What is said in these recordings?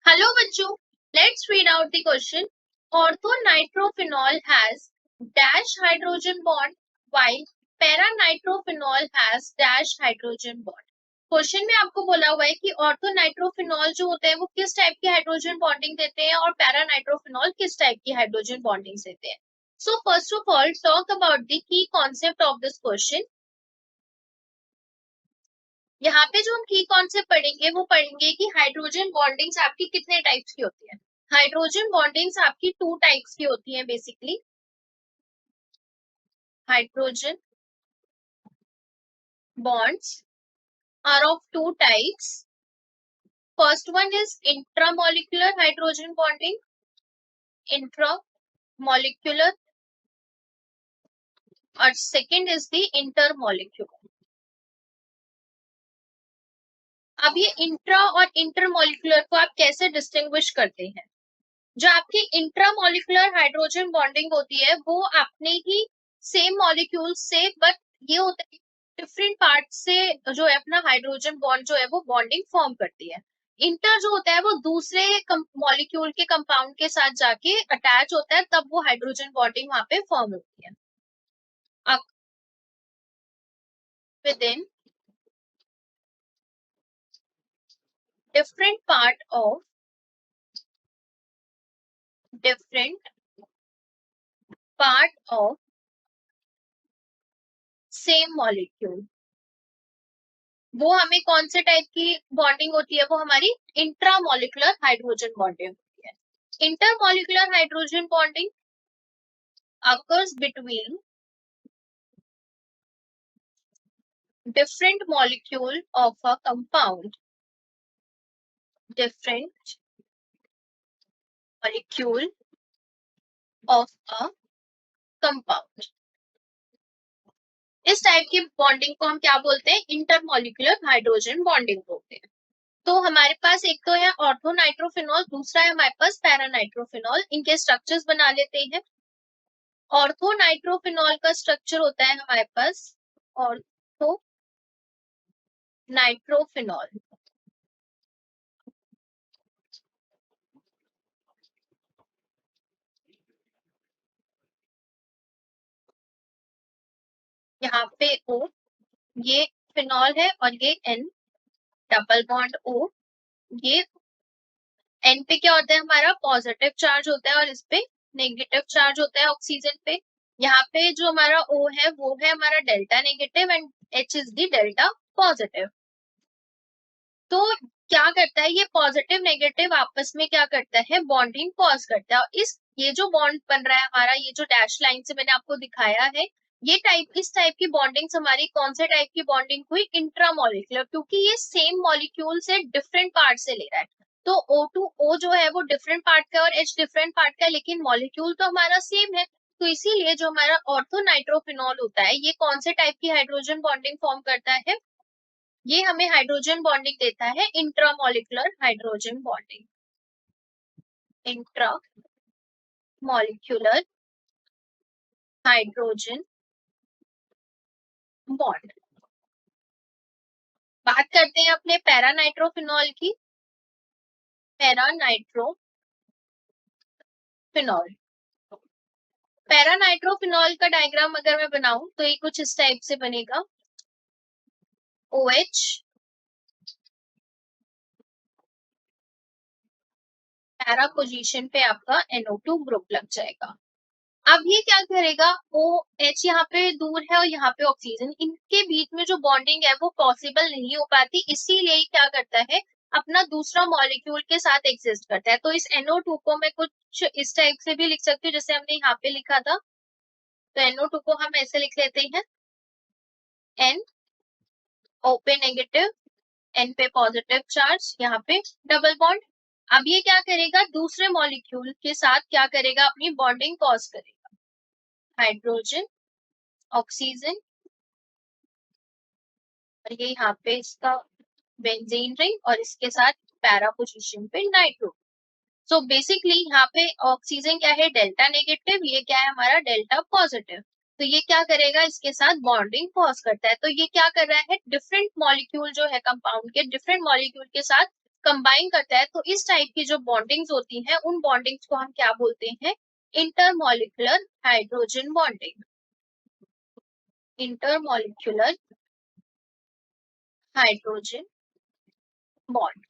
Hello बच्चों, let's read out the question. Orthonitrophenol has dash hydrogen bond while paranitrophenol has dash hydrogen bond. Question में आपको बोला हुआ है कि ऑर्थोनाइट्रोफिनॉल जो होते हैं वो किस टाइप की हाइड्रोजन बॉन्डिंग देते हैं और पैरानाइट्रोफिनॉल किस टाइप की हाइड्रोजन बॉन्डिंग देते हैं. So first of all talk about the key concept of this question. यहाँ पे जो हम की कॉन्सेप्ट पढ़ेंगे वो पढ़ेंगे कि हाइड्रोजन बॉन्डिंग्स आपकी कितने टाइप्स की होती है. हाइड्रोजन बॉन्डिंग्स आपकी टू टाइप्स की होती हैं basically. Hydrogen bonds are of two types. First one is intramolecular hydrogen bonding. Intramolecular. और सेकंड इज द इंटरमोलिकुलर. अब ये इंट्रा और इंटरमोलिकुलर को आप कैसे डिस्टिंग्विश करते हैं. जो आपकी इंट्रामोलिकुलर हाइड्रोजन बॉन्डिंग होती है वो अपने ही सेम मॉलिक्यूल से, बट ये होता है डिफरेंट पार्ट से जो है अपना हाइड्रोजन बॉन्ड जो है वो बॉन्डिंग फॉर्म करती है. इंटर जो होता है वो दूसरे मॉलिक्यूल के कंपाउंड के साथ जाके अटैच होता है, तब वो हाइड्रोजन बॉन्डिंग वहां पे फॉर्म होती है. With in different part of different part of same molecule. वो हमें कौन से टाइप की बॉन्डिंग होती है, वो हमारी इंट्रामोलिकुलर हाइड्रोजन बॉन्डिंग होती है. Intermolecular hydrogen bonding occurs between different molecule of a compound. Different molecule of a compound. इस टाइप की बॉन्डिंग को हम क्या बोलते हैं, इंटरमोलिकुलर हाइड्रोजन बॉन्डिंग बोलते हैं. तो हमारे पास एक तो है ऑर्थोनाइट्रोफिनॉल, दूसरा है हमारे पास पैरानाइट्रोफिनॉल. इनके स्ट्रक्चर्स बना लेते हैं. ऑर्थोनाइट्रोफिनॉल का स्ट्रक्चर होता है हमारे पास ऑर्थो नाइट्रोफिनॉल. यहाँ पे O, ये फिनॉल है और ये N, डबल बॉन्ड O. ये N पे क्या होता है, हमारा पॉजिटिव चार्ज होता है और इस पे नेगेटिव चार्ज होता है ऑक्सीजन पे. यहाँ पे जो हमारा O है वो है हमारा delta negative and H is the delta positive. तो क्या करता है, ये पॉजिटिव नेगेटिव आपस में क्या करता है, बॉन्डिंग कॉज करता है. और ये जो बॉन्ड बन रहा है हमारा, ये जो डैश लाइन से मैंने आपको दिखाया है, ये इस टाइप की बॉन्डिंग्स हमारी कौन से टाइप की बॉन्डिंग हुई, इंट्रामोलिकुलर, क्योंकि ये सेम मॉलिक्यूल से डिफरेंट पार्ट से ले रहा है. तो O जो है वो डिफरेंट पार्ट का और H डिफरेंट पार्ट का, लेकिन मॉलिक्यूल तो हमारा सेम है. तो इसीलिए जो हमारा ऑर्थोनाइट्रोफिनॉल होता है ये कौन से टाइप की हाइड्रोजन बॉन्डिंग फॉर्म करता है, ये हमें हाइड्रोजन बॉन्डिंग देता है intramolecular hydrogen bonding. Intramolecular hydrogen bond. बात करते हैं अपने पैरानाइट्रोफिनॉल की. पैरानाइट्रोफिनॉल. पैरानाइट्रोफिनॉल का डायग्राम अगर मैं बनाऊं तो ये कुछ इस टाइप से बनेगा. OH पैरा पोजीशन पे आपका NO2 ग्रुप लग जाएगा. अब ये क्या करेगा, OH यहाँ पे दूर है और यहाँ पे ऑक्सीजन, इनके बीच में जो बॉन्डिंग है वो पॉसिबल नहीं हो पाती, इसीलिए क्या करता है, अपना दूसरा मॉलिक्यूल के साथ एग्जिस्ट करता है. तो इस NO2 को मैं कुछ इस टाइप से भी लिख सकती हूँ जैसे हमने यहाँ पे लिखा था. तो NO2 को हम ऐसे लिख लेते हैं, N O पे नेगेटिव, N पे पॉजिटिव चार्ज, यहाँ पे डबल बॉन्ड. अब ये क्या करेगा, दूसरे मॉलिक्यूल के साथ क्या करेगा, अपनी बॉन्डिंग कॉज करेगा. हाइड्रोजन, ऑक्सीजन, और ये यहाँ पे इसका बेंजीन रिंग और इसके साथ पैरा पोजीशन पे नाइट्रो. सो बेसिकली यहाँ पे ऑक्सीजन क्या है, डेल्टा नेगेटिव, ये क्या है हमारा डेल्टा पॉजिटिव. तो ये क्या करेगा, इसके साथ बॉन्डिंग कॉज करता है. तो ये क्या कर रहा है, डिफरेंट मॉलिक्यूल जो है कंपाउंड के, डिफरेंट मॉलिक्यूल के साथ कंबाइन करता है तो इस टाइप की जो बॉन्डिंग्स होती हैं उन बॉन्डिंग्स को हम क्या बोलते हैं? Intermolecular hydrogen bonding. Intermolecular hydrogen bond.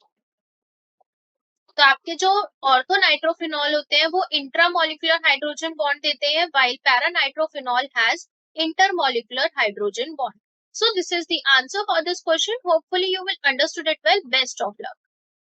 तो आपके जो ऑर्थोनाइट्रोफिनॉल होते हैं वो इंट्रामोलिकुलर हाइड्रोजन बॉन्ड देते हैं, while paranitrophenol has intermolecular hydrogen bond. So this is the answer for this question. Hopefully you will understood it well. Best of luck.